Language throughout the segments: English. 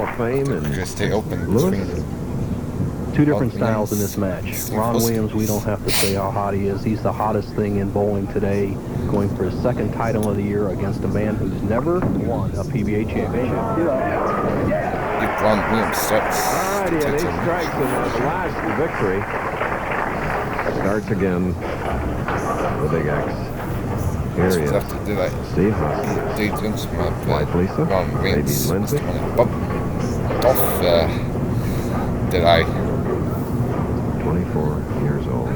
Hall of Fame, and Quaker State Open. Lewis. Two different styles in this match. Ron Williams, we don't have to say how hot he is. He's the hottest thing in bowling today, going for his second title of the year against a man who's never won a PBA championship. If Ron Williams starts, all right, he had 8 strikes in the last victory. Starts again, the big X. Here he is. Steve Hoskins. Wife Lisa. Baby Lindsay. Did I? 24 years old.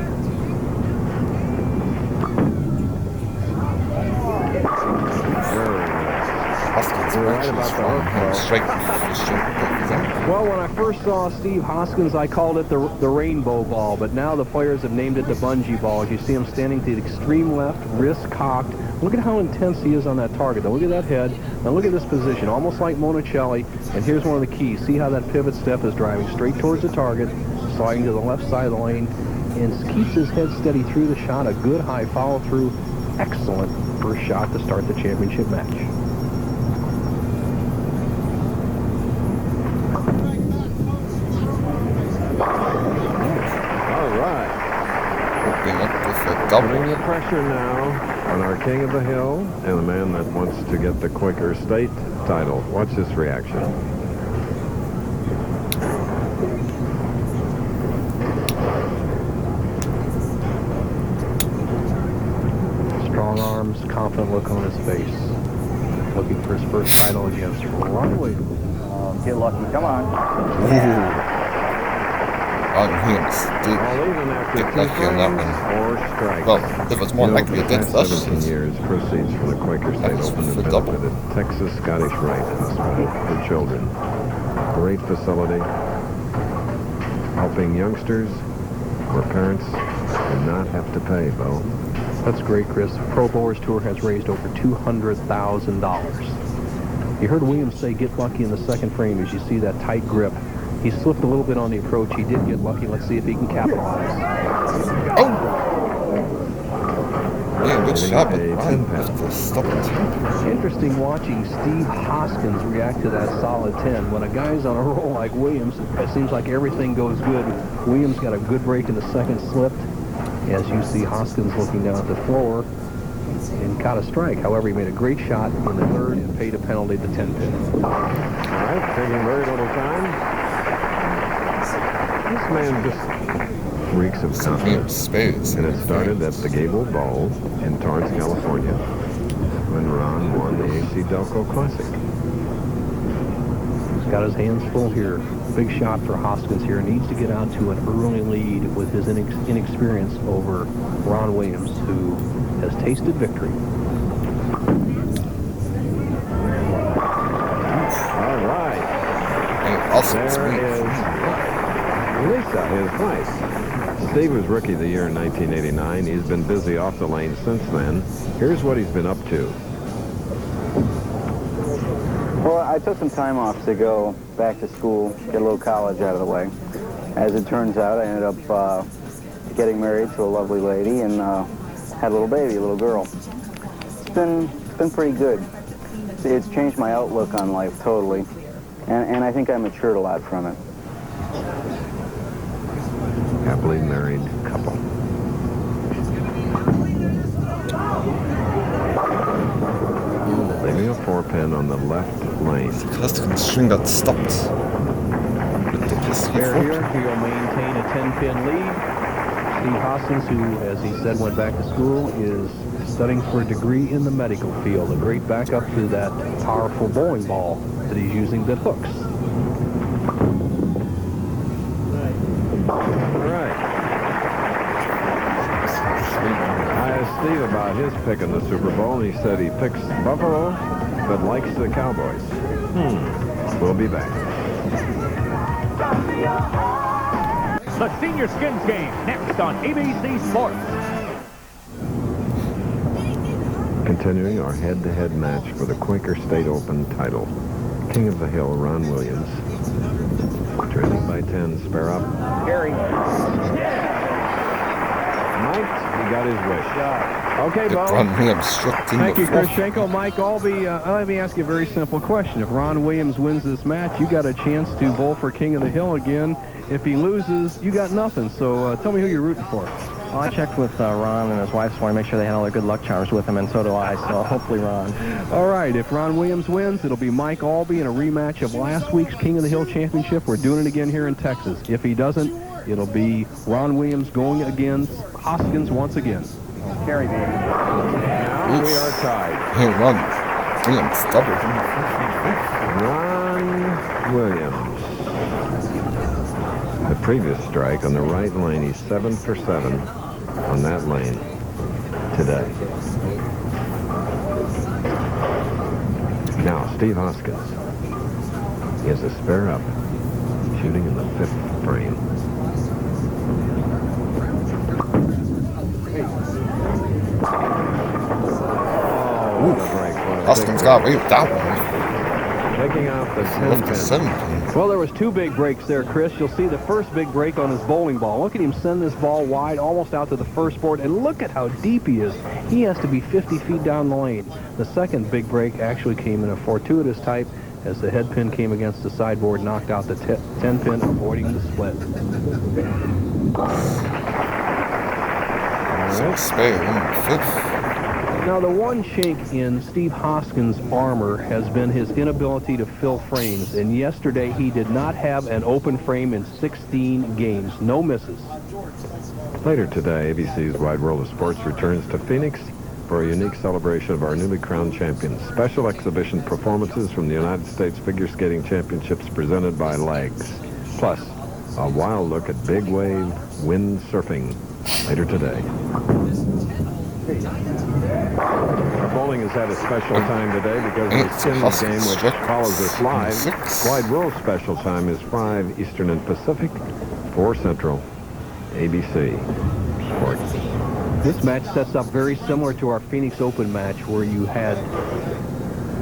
Hoskins right about the hook, well, when I first saw Steve Hoskins, I called it the rainbow ball, but now the players have named it the bungee ball. As you see him standing to the extreme left, wrist cocked. Look at how intense he is on that target. Now look at that head. Now look at this position, almost like Monticelli. And here's one of the keys. See how that pivot step is driving straight towards the target, sliding to the left side of the lane, and keeps his head steady through the shot. A good high follow through. Excellent first shot to start the championship match. Putting the pressure now on our King of the Hill and the man that wants to get the Quaker State title. Watch this reaction. Strong arms, confident look on his face. Looking for his first title against Ron Williams. Get lucky, come on. Ron Williams did get lucky on that one. Well, if it's more likely it did flush. 17 years proceeds from the Quaker State Open to benefit Texas Scottish Rite Hospital for children. Great facility, helping youngsters where parents do not have to pay, Bo. That's great, Chris. Pro Bowlers Tour has raised over $200,000. You heard Williams say get lucky in the second frame as you see that tight grip. He slipped a little bit on the approach. He did get lucky. Let's see if he can capitalize. Oh! Yeah, good shot, but Ryan has to stop it. Interesting watching Steve Hoskins react to that solid 10. When a guy's on a roll like Williams, it seems like everything goes good. Williams got a good break in the second, slipped. As you see Hoskins looking down at the floor and caught a strike. However, he made a great shot in the third and paid a penalty at the 10 pin. All right, taking very little time. This man just reeks of confidence. And it started at the Gable Bowl in Torrance, California, when Ron won the AC Delco Classic. He's got his hands full here. Big shot for Hoskins here. Needs to get out to an early lead with his inexperience over Ron Williams, who has tasted victory. All right. There is Lisa, his wife. Steve was Rookie of the Year in 1989. He's been busy off the lane since then. Here's what he's been up to. Well, I took some time off to go back to school, get a little college out of the way. As it turns out, I ended up getting married to a lovely lady and had a little baby, a little girl. It's been pretty good. It's changed my outlook on life totally, and I think I matured a lot from it. Happily married couple. Leaving a 4-pin on the left lane. Hoskins string got stopped. Here, he'll maintain a 10-pin lead. Steve Hoskins, who, as he said, went back to school, is studying for a degree in the medical field. A great backup to that powerful bowling ball that he's using that hooks. All right. I asked Steve about his pick in the Super Bowl, and he said he picks Buffalo, but likes the Cowboys. We'll be back. The Senior Skins Game, next on ABC Sports. Continuing our head-to-head match for the Quaker State Open title. King of the Hill, Ron Williams. Trailing by 10, spare up. Gary. Mike, he got his wish. Okay, Bo. Ron Williams struck in Thank the you, fourth. Chris Schenkel. Mike Albee, let me ask you a very simple question. If Ron Williams wins this match, you got a chance to bowl for King of the Hill again. If he loses, you got nothing. So tell me who you're rooting for. Well, I checked with Ron and his wife this morning to make sure they had all their good luck charms with him, and so do I, so hopefully Ron. All right, if Ron Williams wins, it'll be Mike Albee in a rematch of last week's King of the Hill Championship. We're doing it again here in Texas. If he doesn't, it'll be Ron Williams going against Hoskins once again. Carry, baby. Now we are tied. Hey, Ron Williams doubled. Ron Williams. The previous strike on the right lane, he's 7 for 7 on that lane today. Now, Steve Hoskins. He has a spare up, shooting in the 5th frame. Oh, what a break. Hoskins got away with that one. Taking off the 10 Left to pin. 17. Well, there was two big breaks there, Chris. You'll see the first big break on his bowling ball. Look at him send this ball wide, almost out to the first board, and look at how deep he is. He has to be 50 feet down the lane. The second big break actually came in a fortuitous type as the head pin came against the sideboard, knocked out the 10 pin, avoiding the split. So spare in the 5th. Now, the one chink in Steve Hoskins' armor has been his inability to fill frames, and yesterday he did not have an open frame in 16 games. No misses. Later today, ABC's Wide World of Sports returns to Phoenix for a unique celebration of our newly crowned champions. Special exhibition performances from the United States Figure Skating Championships presented by Legs. Plus, a wild look at big wave wind later today. Our bowling has had a special time today because of the Skins game, which follows us live. Wide World special time is 5 Eastern and Pacific, 4 Central, ABC Sports. This match sets up very similar to our Phoenix Open match where you had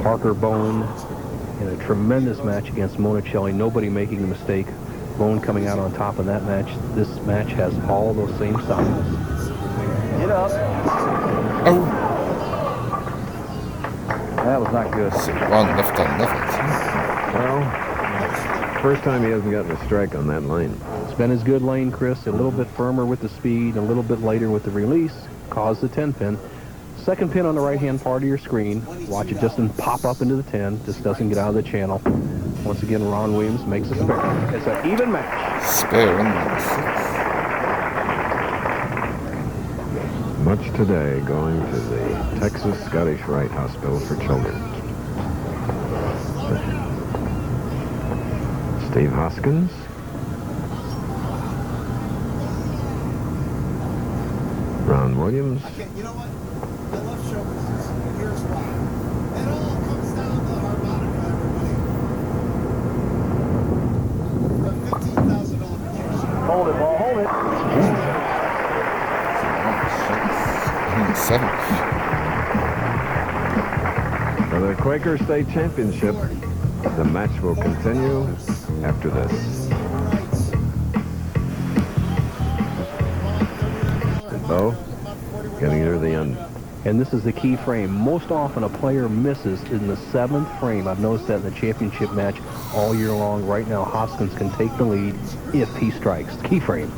Parker Bone in a tremendous match against Monticelli, nobody making a mistake. Bone coming out on top in that match. This match has all those same signs. Get up. Oh. That was not good. So Ron left on left. Well, first time he hasn't gotten a strike on that lane. It's been his good lane, Chris. A little bit firmer with the speed, a little bit later with the release. Caused the 10 pin. Second pin on the right-hand part of your screen. Watch it just pop up into the 10. Just doesn't get out of the channel. Once again, Ron Williams makes a spare. It's an even match. Spare in the 6th. Much today going to the Texas Scottish Rite Hospital for Children. Steve Hoskins. Ron Williams. Okay, you know what? I love show business. Here's why. It all comes down to harmonica, everybody. The $15,000 Hold it, ball, hold it. 7th. For the Quaker State Championship, the match will continue after this. So, getting near the end. And this is the key frame. Most often a player misses in the 7th frame. I've noticed that in the championship match all year long. Right now, Hoskins can take the lead if he strikes. Key frame.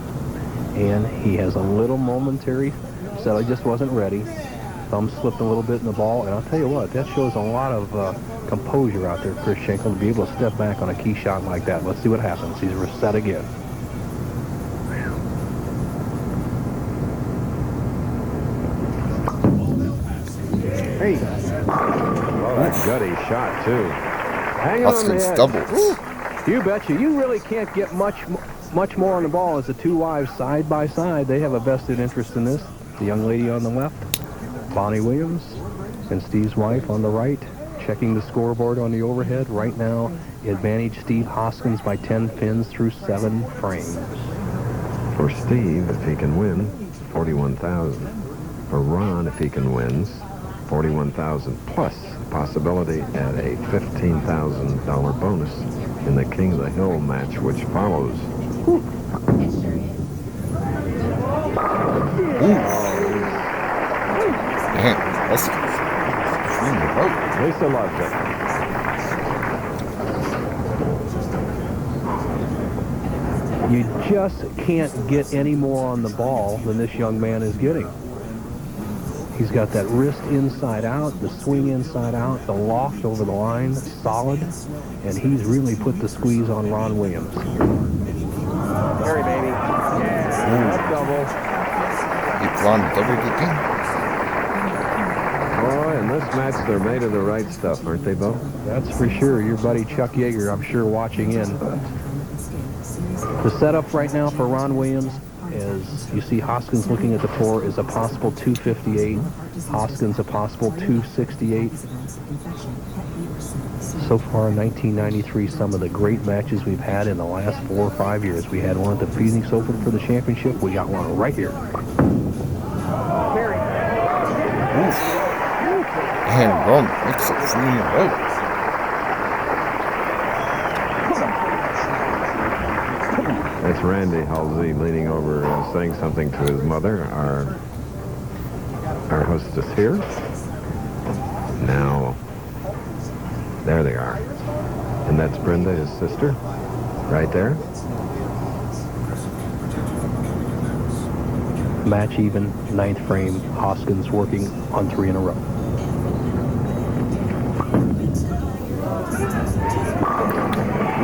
And he has a little momentary, said I just wasn't ready. Thumb slipped a little bit in the ball. And I'll tell you what, that shows a lot of composure out there, Chris Schenkel, to be able to step back on a key shot like that. Let's see what happens. He's reset again. Hey. Oh, that gutty shot, too. Hang on Hoskins the edge. doubles. You betcha. You really can't get much more on the ball as the two wives side by side. They have a vested interest in this. The young lady on the left, Bonnie Williams, and Steve's wife on the right, checking the scoreboard on the overhead. Right now, advantage Steve Hoskins by 10 pins through 7 frames. For Steve, if he can win, $41,000. For Ron, if he can win, $41,000 plus possibility at a $15,000 bonus in the King of the Hill match, which follows. Ooh. Hoskins. Lisa loves it. You just can't get any more on the ball than this young man is getting. He's got that wrist inside out, the swing inside out, the loft over the line, solid, and he's really put the squeeze on Ron Williams. Harry, baby. Yeah, that double. Keep Ron doubled again. Boy, in this match, they're made of the right stuff, aren't they, Bo? That's for sure. Your buddy Chuck Yeager, I'm sure, watching in. The setup right now for Ron Williams, as you see Hoskins looking at the floor, is a possible 258. Hoskins a possible 268. So far in 1993, some of the great matches we've had in the last 4 or 5 years. We had one at the Phoenix Open for the championship. We got one right here. And Ron makes it 3 in a row. That's Randy Halsey leaning over, saying something to his mother, our hostess here. Now, there they are. And that's Brenda, his sister, right there. Match even, 9th frame, Hoskins working on 3 in a row.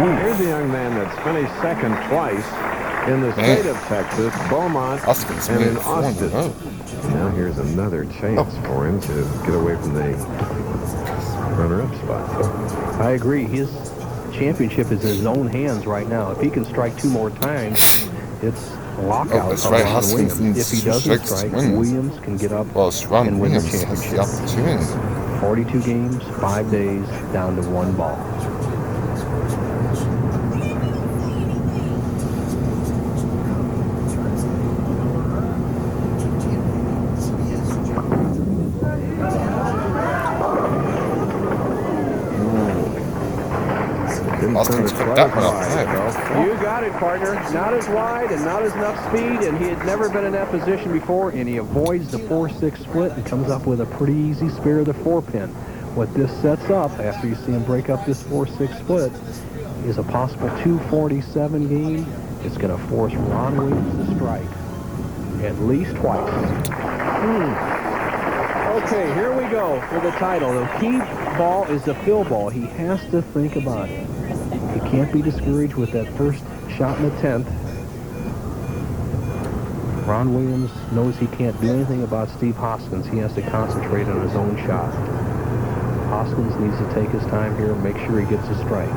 Here's a young man that's finished second twice in the state of Texas, Beaumont, Hoskins and in made 4 in a Austin. row. Now here's another chance for him to get away from the runner-up spot. I agree. His championship is in his own hands right now. If he can strike 2 more times, it's a lockout. That's right. Ron Hoskins Williams. needs If he doesn't 6 strike, wins. Williams can get up Well, it's Ron and win the Williams has the championship. opportunity. 42 games, 5 days, down to 1 ball. Hoskins put that one up high. You got it, partner. Not as wide and not as enough speed, and he had never been in that position before, and he avoids the 4-6 split and comes up with a pretty easy spare of the 4-pin. What this sets up, after you see him break up this 4-6 split, is a possible 247 game. It's going to force Ron Williams to strike at least twice. Okay, here we go for the title. The key ball is the fill ball. He has to think about it. He can't be discouraged with that first shot in the 10th. Ron Williams knows he can't do anything about Steve Hoskins. He has to concentrate on his own shot. Hoskins needs to take his time here and make sure he gets a strike.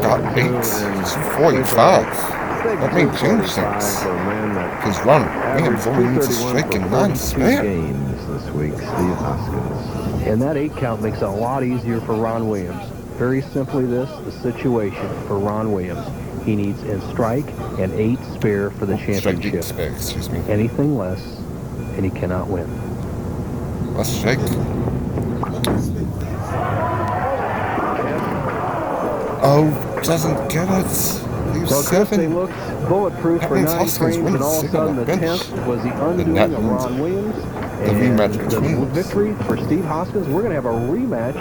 Got 8. It's 45. That may change things. Because Ron Williams only needs a strike in 9 spare. games this week, Steve Hoskins. And that 8 count makes it a lot easier for Ron Williams. Very simply this, the situation for Ron Williams. He needs a strike and 8 spare for the Strike 8 championship. spare, excuse me. Anything less, and he cannot win. Let's shake. Oh, doesn't get it. Leave Well, Chris, they 7. looked bulletproof That for means 9 Hoskins frames, wins and all of a sitting on sudden the the bench. 10th was the undoing that of means Ron Williams. the And rematch the between them. victory for Steve Hoskins. We're going to have a rematch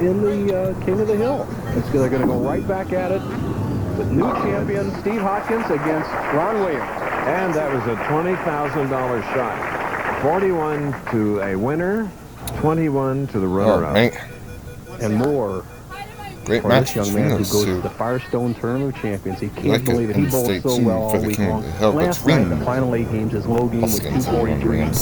in the King of the Hill. They're going to go right back at it with new champion Steve Hoskins against Ron Williams. And that was a $20,000 shot. 41 to a winner, 21 to the Oh, runner-up. man. And more Great for match this young between man who those goes to two. the Firestone Tournament of Champions. He can't Like it, believe it. He and bowled stay so tuned well for all the week King of long. the Hill Last night, between the final 8 games, his low game was Hoskins and 243. Williams.